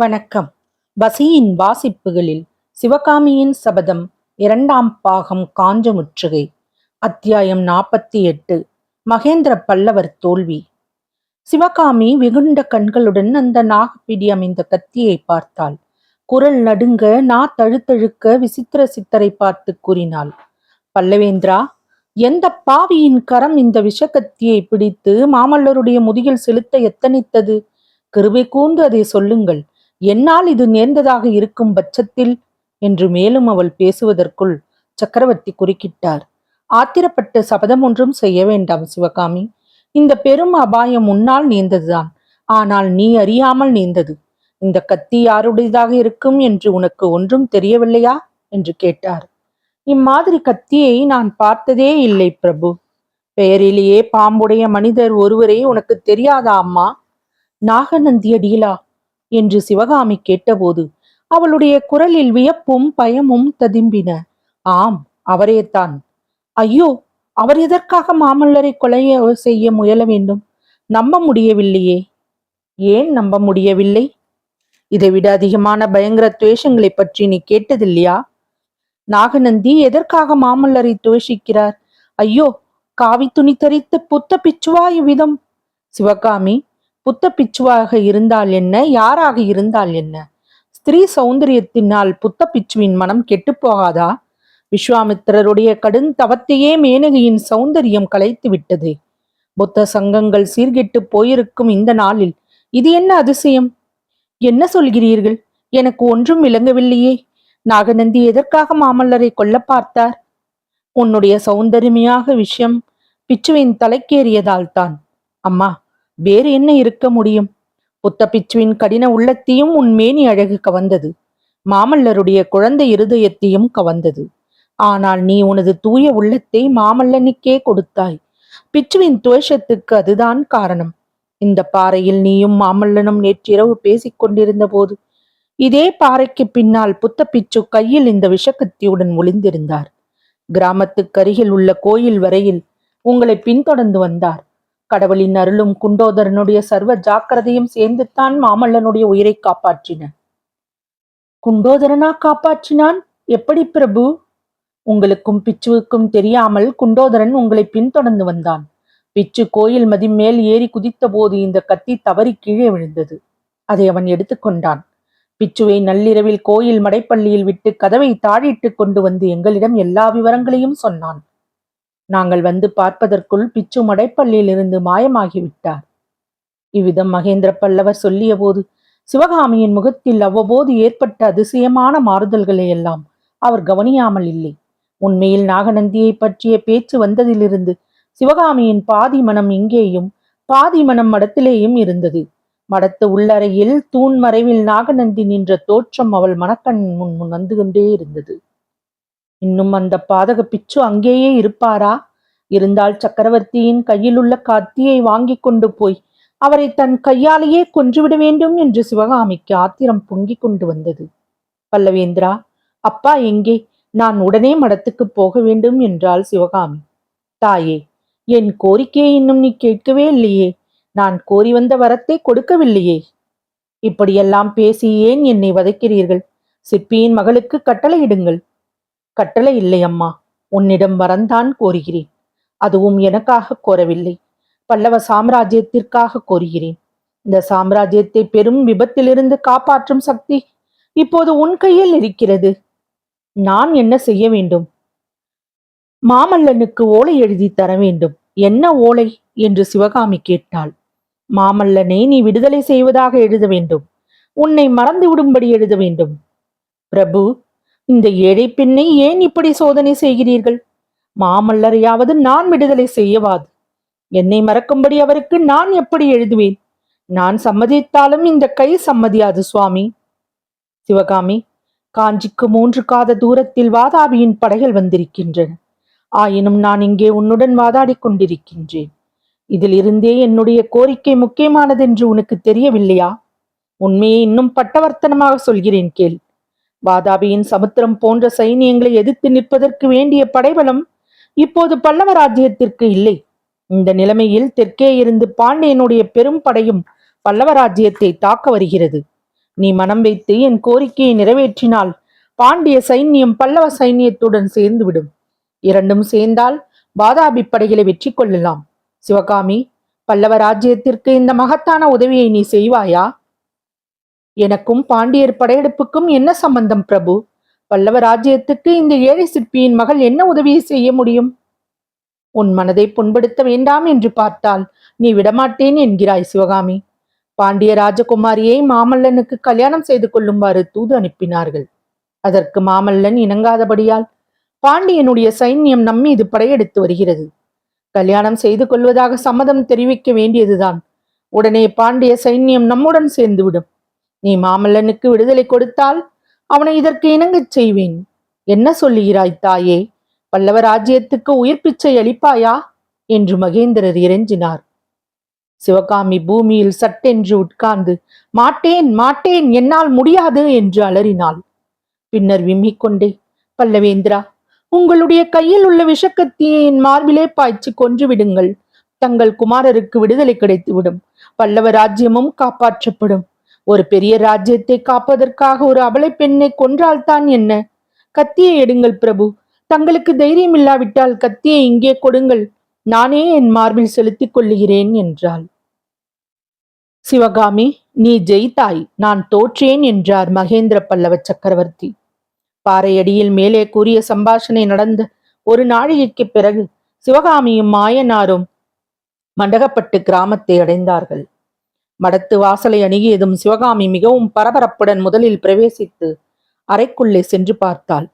வணக்கம். வசியின் வாசிப்புகளில் சிவகாமியின் சபதம் 2ஆம் பாகம் காஞ்ச முற்றுகை. அத்தியாயம் 48. மகேந்திர பல்லவர் தோல்வி. சிவகாமி வெகுண்ட கண்களுடன் அந்த நாகப்பிடி அமைந்த கத்தியை பார்த்தாள். குரல் நடுங்க, நா தழுத்தழுக்க விசித்திர சித்தரை பார்த்து கூறினாள், பல்லவேந்திரா, எந்த பாவியின் கரம் இந்த விஷக்கத்தியை பிடித்து மாமல்லருடைய முதுகில் செலுத்த எத்தனித்தது? கிருபை கூர்ந்து அதை சொல்லுங்கள். என்னால் இது நேர்ந்ததாக இருக்கும் பட்சத்தில் என்று மேலும் அவள் பேசுவதற்குள் சக்கரவர்த்தி குறுக்கிட்டார். ஆத்திரப்பட்டு சபதம் ஒன்றும் செய்ய வேண்டாம் சிவகாமி. இந்த பெரும் அபாயம் உன்னால் நேர்ந்ததுதான். ஆனால் நீ அறியாமல் நேர்ந்தது. இந்த கத்தி யாருடையதாக இருக்கும் என்று உனக்கு ஒன்றும் தெரியவில்லையா என்று கேட்டார். இம்மாதிரி கத்தியை நான் பார்த்ததே இல்லை பிரபு. பெயரிலேயே பாம்புடைய மனிதர் ஒருவரே உனக்கு தெரியாதா அம்மா? நாகநந்தி அடிகளா என்று சிவகாமி கேட்டபோது அவளுடைய குரலில் வியப்பும் பயமும் ததும்பின. ஆம், அவரேதான். ஐயோ, அவர் எதற்காக மாமல்லரை கொலை செய்ய முயல வேண்டும்? நம்ப முடியவில்லையே. ஏன் நம்ப முடியவில்லை? இதைவிட அதிகமான பயங்கர துவேஷங்களை பற்றி நீ கேட்டதில்லையா? நாகநந்தி எதற்காக மாமல்லரை துவேஷிக்கிறார்? ஐயோ, காவி துணி தரித்து புத்த பிச்சுவாய் விதம். சிவகாமி, புத்த பிச்சுவாக இருந்தால் என்ன, யாராக இருந்தால் என்ன? ஸ்திரீ சௌந்தரியத்தினால் புத்த பிச்சுவின் மனம் கெட்டு போகாதா? விஸ்வாமித்திரருடைய கடும் தவத்தையே மேனகையின் சௌந்தரியம் கலைத்து விட்டது. புத்த சங்கங்கள் சீர்கெட்டு போயிருக்கும் இந்த நாளில் இது என்ன அதிசயம்? என்ன சொல்கிறீர்கள்? எனக்கு ஒன்றும் விளங்கவில்லையே. நாகநந்தி எதற்காக மாமல்லரை கொல்ல பார்த்தார்? உன்னுடைய சௌந்தரியமையாக விஷயம் பிச்சுவின் தலைக்கேறியதால் தான். அம்மா, வேறு என்ன இருக்க முடியும்? புத்த பிச்சுவின் கடின உள்ளத்தையும் உன் மேனி அழகு கவர்ந்தது. மாமல்லருடைய குழந்தை இருதயத்தையும் கவர்ந்தது. ஆனால் நீ உனது தூய உள்ளத்தை மாமல்லனுக்கே கொடுத்தாய். பிச்சுவின் துவேஷத்துக்கு அதுதான் காரணம். இந்த பாறையில் நீயும் மாமல்லனும் நேற்றிரவு பேசிக் கொண்டிருந்த போது இதே பாறைக்கு பின்னால் புத்த பிச்சு கையில் இந்த விஷக்கத்தியுடன் ஒளிந்திருந்தார். கிராமத்துக்கு அருகில் உள்ள கோயில் வரையில் உங்களை பின்தொடர்ந்து வந்தார். கடவுளின் அருளும் குண்டோதரனுடைய சர்வ ஜாக்கிரதையும் சேர்ந்துத்தான் மாமல்லனுடைய உயிரை காப்பாற்றின. குண்டோதரனா காப்பாற்றினான்? எப்படி பிரபு? உங்களுக்கும் பிச்சுவுக்கும் தெரியாமல் குண்டோதரன் உங்களை பின்தொடர்ந்து வந்தான். பிச்சு கோயில் மதி மேல் ஏறி குதித்த போது இந்த கத்தி தவறி கீழே விழுந்தது. அதை அவன் எடுத்துக்கொண்டான். பிச்சுவை நள்ளிரவில் கோயில் மடைப்பள்ளியில் விட்டு கதவை தாழிட்டு கொண்டு வந்து எங்களிடம் எல்லா விவரங்களையும் சொன்னான். நாங்கள் வந்து பார்ப்பதற்குள் பிச்சு மடைப்பள்ளியில் இருந்து மாயமாகிவிட்டார். இவ்விதம் மகேந்திர பல்லவர் சொல்லிய போது சிவகாமியின் முகத்தில் அவ்வப்போது ஏற்பட்ட அதிசயமான மாறுதல்களை எல்லாம் அவர் கவனியாமல் இல்லை. உண்மையில் நாகநந்தியை பற்றிய பேச்சு வந்ததிலிருந்து சிவகாமியின் பாதி மனம் இங்கேயும் பாதி மனம் மடத்திலேயும் இருந்தது. மடத்து உள்ளறையில் தூண் மறைவில் நாகநந்தி நின்ற தோற்றம் அவள் மனக்கண் முன் வந்து கொண்டே இருந்தது. இன்னும் அந்த பாதக பிச்சு அங்கேயே இருப்பாரா? இருந்தால் சக்கரவர்த்தியின் கையில் உள்ள கத்தியை வாங்கி கொண்டு போய் அவரை தன் கையாலேயே கொன்றுவிட வேண்டும் என்று சிவகாமிக்கு ஆத்திரம் பொங்கிக் கொண்டு வந்தது. பல்லவேந்திரா, அப்பா எங்கே? நான் உடனே மடத்துக்கு போக வேண்டும் என்றாள் சிவகாமி. தாயே, என் கோரிக்கையை இன்னும் நீ கேட்கவே இல்லையே. நான் கோரி வந்த வரத்தை கொடுக்கவில்லையே. இப்படியெல்லாம் பேசி ஏன் என்னை வதைக்கிறீர்கள்? சிற்பியின் மகளுக்கு கட்டளையிடுங்கள். கட்டளை இல்லை அம்மா, உன்னிடம் வரந்தான் கோருகிறேன். அதுவும் எனக்காக கோரவில்லை, பல்லவ சாம்ராஜ்யத்திற்காக கோருகிறேன். இந்த சாம்ராஜ்யத்தை பெரும் விபத்திலிருந்து காப்பாற்றும் சக்தி இப்போது உன் கையில் இருக்கிறது. நான் என்ன செய்ய வேண்டும்? மாமல்லனுக்கு ஓலை எழுதி தர வேண்டும். என்ன ஓலை என்று சிவகாமி கேட்டாள். மாமல்லனை நீ விடுதலை செய்வதாக எழுத வேண்டும். உன்னை மறந்து விடும்படி எழுத வேண்டும். பிரபு, இந்த ஏழை பெண்ணை ஏன் இப்படி சோதனை செய்கிறீர்கள்? மாமல்லரையாவது நான் விடுதலை செய்யவாது. என்னை மறக்கும்படி அவருக்கு நான் எப்படி எழுதுவேன்? நான் சம்மதித்தாலும் இந்த கை சம்மதியாது சுவாமி. சிவகாமி, காஞ்சிக்கு 3 காத தூரத்தில் வாதாபியின் படைகள் வந்திருக்கின்றன. ஆயினும் நான் இங்கே உன்னுடன் வாதாடி கொண்டிருக்கின்றேன். இதில் இருந்தே என்னுடைய கோரிக்கை முக்கியமானதென்று உனக்கு தெரியவில்லையா? உண்மையை இன்னும் பட்டவர்த்தனமாக சொல்கிறேன் கேள். வாதாபியின் சமுத்திரம் போன்ற சைனியங்களை எதிர்த்து நிற்பதற்கு வேண்டிய படைபலம் இப்போது பல்லவ ராஜ்யத்திற்கு இல்லை. இந்த நிலைமையில் தெற்கே இருந்து பாண்டியனுடைய பெரும் படையும் பல்லவ ராஜ்யத்தை தாக்க வருகிறது. நீ மனம் வைத்து என் கோரிக்கையை நிறைவேற்றினால் பாண்டிய சைன்யம் பல்லவ சைன்யத்துடன் சேர்ந்துவிடும். இரண்டும் சேர்ந்தால் வாதாபி படைகளை வெற்றி கொள்ளலாம். சிவகாமி, பல்லவ ராஜ்யத்திற்கு இந்த மகத்தான உதவியை நீ செய்வாயா? எனக்கும் பாண்டியர் படையெடுப்புக்கும் என்ன சம்பந்தம் பிரபு? பல்லவ ராஜ்யத்துக்கு இந்த ஏழை சிற்பியின் மகள் என்ன உதவியை செய்ய முடியும்? உன் மனதை புண்படுத்த வேண்டாம் என்று பார்த்தால் நீ விடமாட்டேன் என்கிறாய் சிவகாமி. பாண்டிய ராஜகுமாரியை மாமல்லனுக்கு கல்யாணம் செய்து கொள்ளுமாறு தூது அனுப்பினார்கள். அதற்கு மாமல்லன் இணங்காதபடியால் பாண்டியனுடைய சைன்யம் நம்மீது படையெடுத்து வருகிறது. கல்யாணம் செய்து கொள்வதாக சம்மதம் தெரிவிக்க வேண்டியதுதான். உடனே பாண்டிய சைன்யம் நம்முடன் சேர்ந்துவிடும். நீ மாமல்லனுக்கு விடுதலை கொடுத்தால் அவனை இதற்கு இணங்கச் செய்வேன். என்ன சொல்லுகிறாய் தாயே? பல்லவ ராஜ்யத்துக்கு உயிர் பிச்சை அளிப்பாயா என்று மகேந்திரர் இறைஞ்சினார். சிவகாமி பூமியில் சட்டென்று உட்கார்ந்து மாட்டேன் மாட்டேன், என்னால் முடியாது என்று அலறினாள். பின்னர் விம்மிக்கொண்டே, பல்லவேந்திரா, உங்களுடைய கையில் உள்ள விஷக்கத்தியை என் மார்பிலே பாய்ச்சி கொன்று விடுங்கள். தங்கள் குமாரருக்கு விடுதலை கிடைத்துவிடும். பல்லவ ராஜ்யமும் காப்பாற்றப்படும். ஒரு பெரிய ராஜ்யத்தை காப்பதற்காக ஒரு அபலை பெண்ணை கொன்றால்தான் என்ன? கத்தியை எடுங்கள் பிரபு. தங்களுக்கு தைரியம் இல்லாவிட்டால் கத்தியை இங்கே கொடுங்கள். நானே என் மார்பில் செலுத்திக் கொள்ளுகிறேன் என்றாள். சிவகாமி, நீ ஜெயித்தாய், நான் தோற்றேன் என்றார் மகேந்திர பல்லவ சக்கரவர்த்தி. பாறையடியில் மேலே கூறிய சம்பாஷணை நடந்த ஒரு நாழிகைக்கு பிறகு சிவகாமியும் மாயனாரும் மண்டகப்பட்டு கிராமத்தை அடைந்தார்கள். மடத்து வாசலை அணுகியதும் சிவகாமி மிகவும் பரபரப்புடன் முதலில் பிரவேசித்து அறைக்குள்ளே சென்று பார்த்தாள்.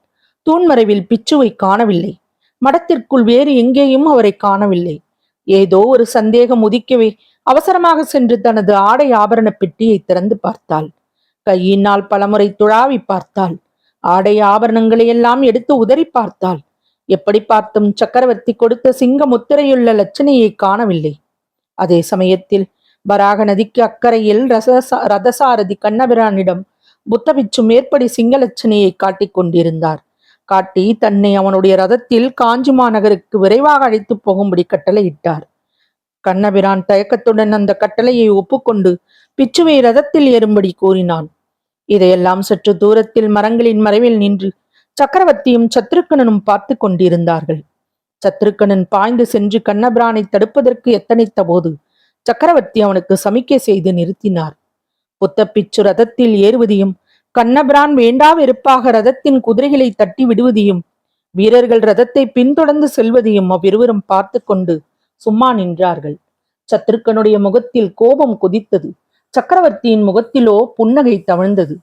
தூண்மறைவில் பிச்சுவை காணவில்லை. மடத்திற்குள் வேறு எங்கேயும் அவரை காணவில்லை. ஏதோ ஒரு சந்தேகம் உதிக்கவே அவசரமாக சென்று தனது ஆடை ஆபரண பெட்டியை திறந்து பார்த்தாள். கையினால் பலமுறை துழாவி பார்த்தாள். ஆடை ஆபரணங்களை எல்லாம் எடுத்து உதறி பார்த்தாள். எப்படி பார்த்தும் சக்கரவர்த்தி கொடுத்த சிங்க முத்திரையுள்ள லட்சணையை காணவில்லை. அதே சமயத்தில் வராக நதிக்கு அக்கறையில் ரதசாரதி கண்ணபிரானிடம் புத்தபிச்சு மேற்படி சிங்கலட்சணையை காட்டிக் கொண்டிருந்தார். காட்டி தன்னை அவனுடைய ரதத்தில் காஞ்சி மாநகருக்கு விரைவாக அழைத்து போகும்படி கட்டளையிட்டார். கண்ணபிரான் தயக்கத்துடன் அந்த கட்டளையை ஒப்புக்கொண்டு பிச்சுவை ரதத்தில் ஏறும்படி கூறினான். இதையெல்லாம் சற்று தூரத்தில் மரங்களின் மறைவில் நின்று சக்கரவர்த்தியும் சத்ருக்கனனும் பார்த்து கொண்டிருந்தார்கள். சத்ருக்கனன் பாய்ந்து சென்று கண்ணபிரானை தடுப்பதற்கு எத்தனைத்த போது சக்கரவர்த்தி அவனுக்கு சமிக்கை செய்து நிறுத்தினார். புத்தப்பிச்சு ரதத்தில் ஏறுவதையும் கண்ணபிரான் வேண்டா வெறுப்பாக ரதத்தின் குதிரைகளை தட்டி விடுவதையும் வீரர்கள் ரதத்தை பின்தொடர்ந்து செல்வதையும் அவ்விருவரும் பார்த்து கொண்டு சும்மா நின்றார்கள். சத்ருக்கனுடைய முகத்தில் கோபம் கொதித்தது. சக்கரவர்த்தியின் முகத்திலோ புன்னகை தவழ்ந்தது.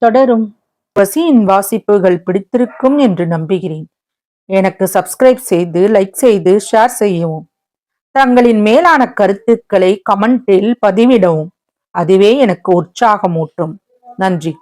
தொடரும். வசியின் வாசிப்புகள் பிடித்திருக்கும் என்று நம்புகிறேன். எனக்கு சப்ஸ்கிரைப் செய்து, லைக் செய்து, ஷேர் செய்யவும். தங்களின் மேலான கருத்துக்களை கமெண்டில் பதிவிடவும். அதுவே எனக்கு உற்சாகமூட்டும். நன்றி.